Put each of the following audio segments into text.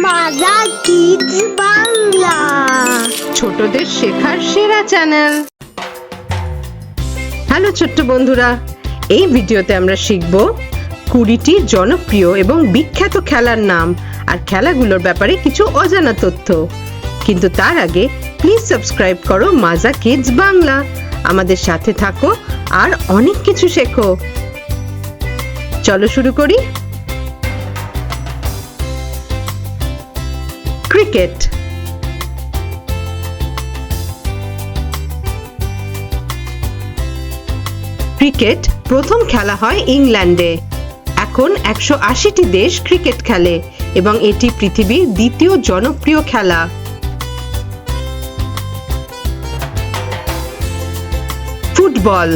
মাজা কিডস বাংলা, ছোটদের শেখার সেরা চ্যানেল। হ্যালো ছোট্ট বন্ধুরা, এই ভিডিওতে আমরা শিখব 20টি জনপ্রিয় এবং বিখ্যাত খেলার নাম আর খেলাগুলোর ব্যাপারে কিছু অজানা তথ্য। কিন্তু তার আগে প্লিজ সাবস্ক্রাইব করো মাজা কিডস বাংলা, আমাদের সাথে থাকো আর অনেক কিছু শেখো। চলো শুরু করি। ক্রিকেট। ক্রিকেট প্রথম খেলা হয় ইংল্যান্ডে। এখন 180টি দেশ ক্রিকেট খেলে এবং এটি পৃথিবীর দ্বিতীয় জনপ্রিয় খেলা। ফুটবল।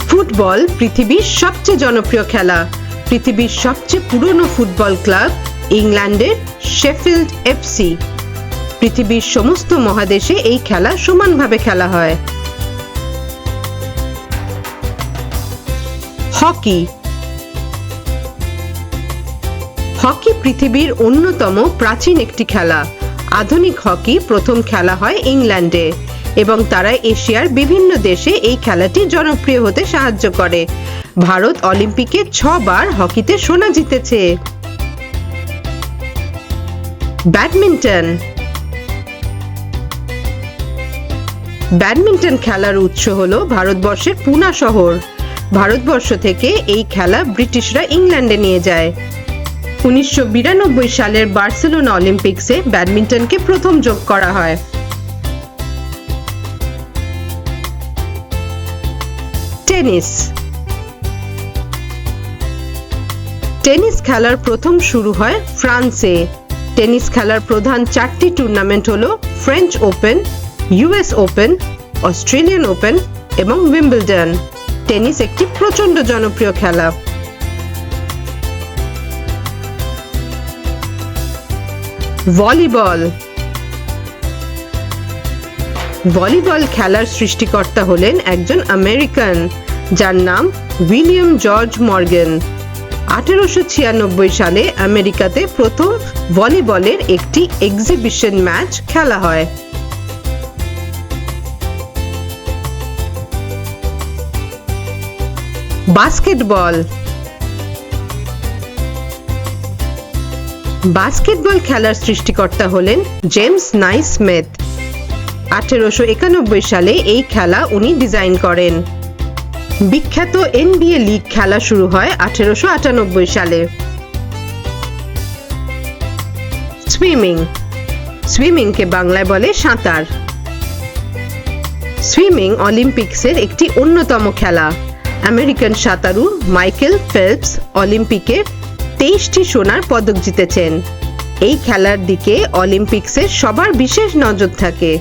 ফুটবল পৃথিবীর সবচেয়ে জনপ্রিয় খেলা। পৃথিবীর সবচেয়ে পুরনো ফুটবল ক্লাব ইংল্যান্ডের শেফিল্ড এফসি। পৃথিবীর সমস্ত মহাদেশে এই খেলা সমানভাবে খেলা হয়। হকি। হকি পৃথিবীর অন্যতম প্রাচীন একটি খেলা। আধুনিক হকি প্রথম খেলা হয় ইংল্যান্ডে এবং তারা এশিয়ার বিভিন্ন দেশে এই খেলাটি জনপ্রিয় হতে সাহায্য করে। ভারত অলিম্পিকে 6 বার হকিতে সোনা জিতেছে। ব্যাডমিন্টন। ব্যাডমিন্টন খেলার উৎস হলো ভারতবর্ষের পুনা শহর। ভারতবর্ষ থেকে এই খেলা ব্রিটিশরা ইংল্যান্ডে নিয়ে যায়। 1992 সালের বার্সেলোনা অলিম্পিক্সে ব্যাডমিন্টনকে প্রথম যোগ করা হয়। টেনিস। টেনিস খেলার প্রথম শুরু হয় ফ্রান্সে। টেনিস খেলার প্রধান 4টি টুর্নামেন্ট হলো French open, US open, Australian open এবং উইম্বলডন। টেনিস একটি প্রচন্ড জনপ্রিয় খেলা। ভলিবল। ভলিবল খেলার সৃষ্টিকর্তা হলেন একজন আমেরিকান যার নাম উইলিয়াম জর্জ মর্গান। 1896 সালে আমেরিকাতে প্রথম ভলিবলের একটি এক্সিবিশন ম্যাচ খেলা হয়। বাস্কেটবল। বাস্কেটবল খেলার সৃষ্টিকর্তা হলেন জেমস নাইসমিথ। 1891 সালে এই খেলা উনি ডিজাইন করেন। বিখ্যাত NBA লিগ খেলা শুরু হয় 1898 সালে। সুইমিং। সুইমিংকে বাংলায় বলে সাঁতার। সুইমিং অলিম্পিক্সের একটি অন্যতম খেলা। আমেরিকান সাঁতারু মাইকেল ফেলপস অলিম্পিকে 23টি সোনার পদক জিতেছেন। এই খেলার দিকে অলিম্পিক্সে সবার বিশেষ নজর থাকে।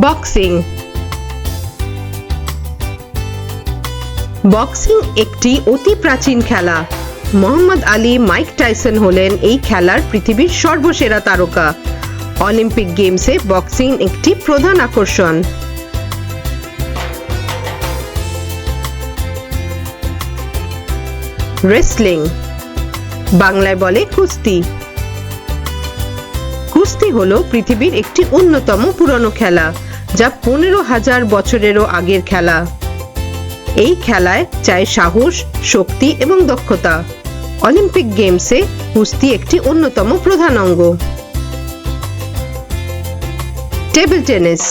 বক্সিং। বক্সিং একটি অতি প্রাচীন খেলা। মোহাম্মদ আলী, মাইক টাইসন হলেন এই খেলার পৃথিবীর সর্বসেরা তারকা। অলিম্পিক গেমসে বক্সিং একটি প্রধান আকর্ষণ। রেসলিং, বাংলায় বলে কুস্তি। কুস্তি হলো পৃথিবীর একটি অন্যতম পুরনো খেলা যা 15,000 বছরেরও আগের খেলা। এই খেলায় চাই সাহস, শক্তি এবং দক্ষতা। অলিম্পিক গেমসে কুস্তি একটি অন্যতম প্রধান অঙ্গ। Table tennis.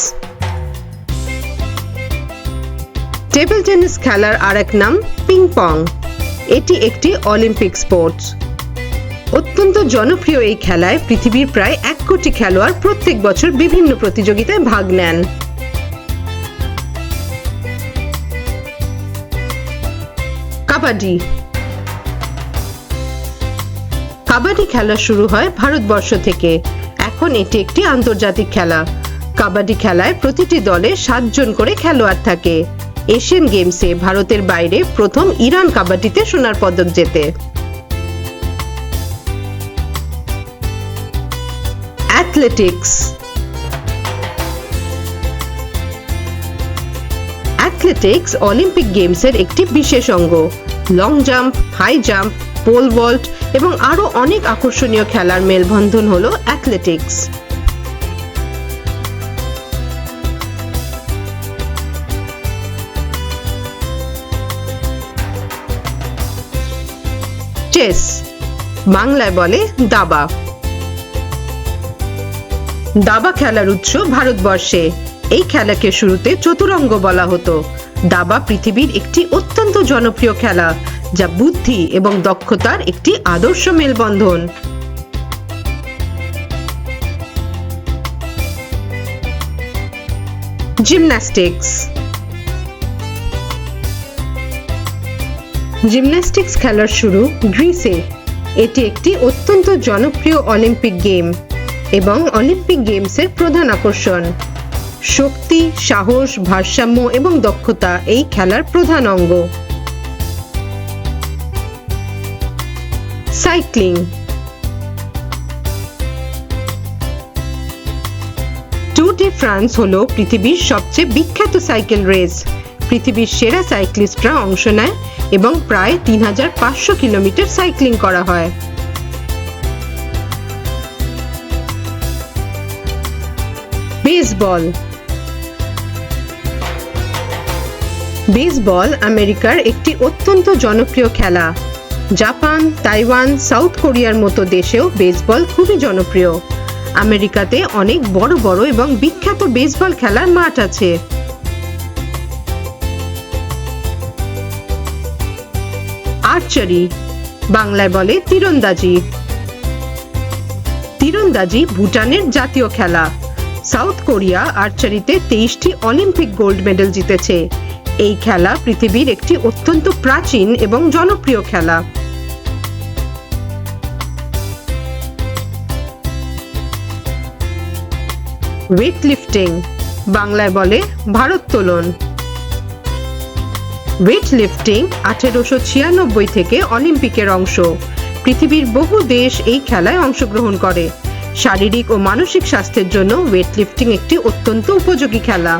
টেবিল টেনিস খেলার আরেক নাম পিং পং। এটি একটি অলিম্পিক স্পোর্টস। অত্যন্ত জনপ্রিয় এই খেলায় পৃথিবীর প্রায় 1 কোটি খেলোয়াড় প্রত্যেক বছর বিভিন্ন প্রতিযোগিতায় ভাগ নেন। কাবাডি। কাবাডি খেলা শুরু হয় ভারতবর্ষ থেকে। এখন এটি একটি আন্তর্জাতিক খেলা। কাবাডি খেলায় প্রতিটি দলে 7 জন করে খেলোয়াড় থাকে। এশিয়ান গেমসে ভারতের বাইরে প্রথম ইরান কাবাডিতে সোনার পদক জেতে। অ্যাথলেটিক্স। অ্যাথলেটিক্স অলিম্পিক গেমসের একটি বিশেষ অঙ্গ। Long jump, high jump, pole vault এবং আরো অনেক আকর্ষণীয় খেলার মেলবন্ধন হলো অ্যাথলেটিক্স। চেস, বাংলায় বলে দাবা। দাবা খেলার উৎস ভারতবর্ষে। এই খেলাকে শুরুতে চতুরঙ্গ বলা হতো। দাবা পৃথিবীর একটি অত্যন্ত জনপ্রিয় খেলা, যা বুদ্ধি এবং দক্ষতার একটি আদর্শ মেলবন্ধন। জিমন্যাস্টিক্স। জিমন্যাস্টিক্স খেলার শুরু গ্রিসে। এটি একটি অত্যন্ত জনপ্রিয় অলিম্পিক গেম এবং অলিম্পিক গেমসের প্রধান আকর্ষণ। শক্তি, সাহস, ভারসাম্য এবং দক্ষতা এই খেলার প্রধান অঙ্গ। সাইক্লিং। ট্যুর ডে ফ্রান্স হলো পৃথিবীর সবচেয়ে বিখ্যাত সাইকেল রেস। পৃথিবীর সেরা সাইক্লিস্টরা অংশ নেয় এবং প্রায় ৩৫০০ কিলোমিটার সাইক্লিং করা হয়। বেসবল। বেসবল আমেরিকার একটি অত্যন্ত জনপ্রিয় খেলা। জাপান, তাইওয়ান, সাউথ কোরিয়ার মতো দেশেও বেসবল খুবই জনপ্রিয়। আমেরিকাতে অনেক বড় বড় এবং বিখ্যাত বেসবল খেলার মাঠ আছে। আর্চারি, বাংলায় বলে তীরন্দাজি। তীরন্দাজি ভুটানের জাতীয় খেলা। সাউথ কোরিয়া আর্চারিতে 23টি অলিম্পিক গোল্ড মেডেল জিতেছে। এই খেলা পৃথিবীর একটি অত্যন্ত প্রাচীন এবং জনপ্রিয় খেলা। ওয়েট লিফটিং, বাংলায় বলে ভারোত্তোলন। ওয়েট লিফটিং 1896 থেকে অলিম্পিকের অংশ। পৃথিবীর বহু দেশ এই খেলায় অংশগ্রহণ করে। শারীরিক ও মানসিক স্বাস্থ্যের জন্য ওয়েট লিফটিং একটি অত্যন্ত উপযোগী খেলা।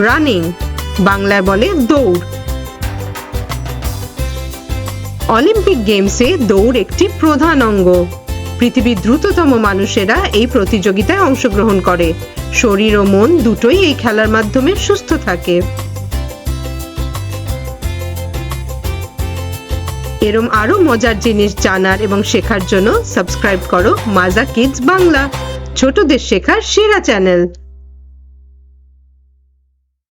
রানিং, বাংলায় বলে দৌড়। অলিম্পিক গেমসে দৌড় একটি প্রধান অঙ্গ। পৃথিবীর দ্রুততম মানুষেরা এই প্রতিযোগিতায় অংশগ্রহণ করে। শরীর ও মন দুটোই এই খেলার মাধ্যমে সুস্থ থাকে। এরম আরো মজার জিনিস জানার এবং শেখার জন্য সাবস্ক্রাইব করো মাজা কিডস বাংলা, ছোটদের শেখার সেরা চ্যানেল।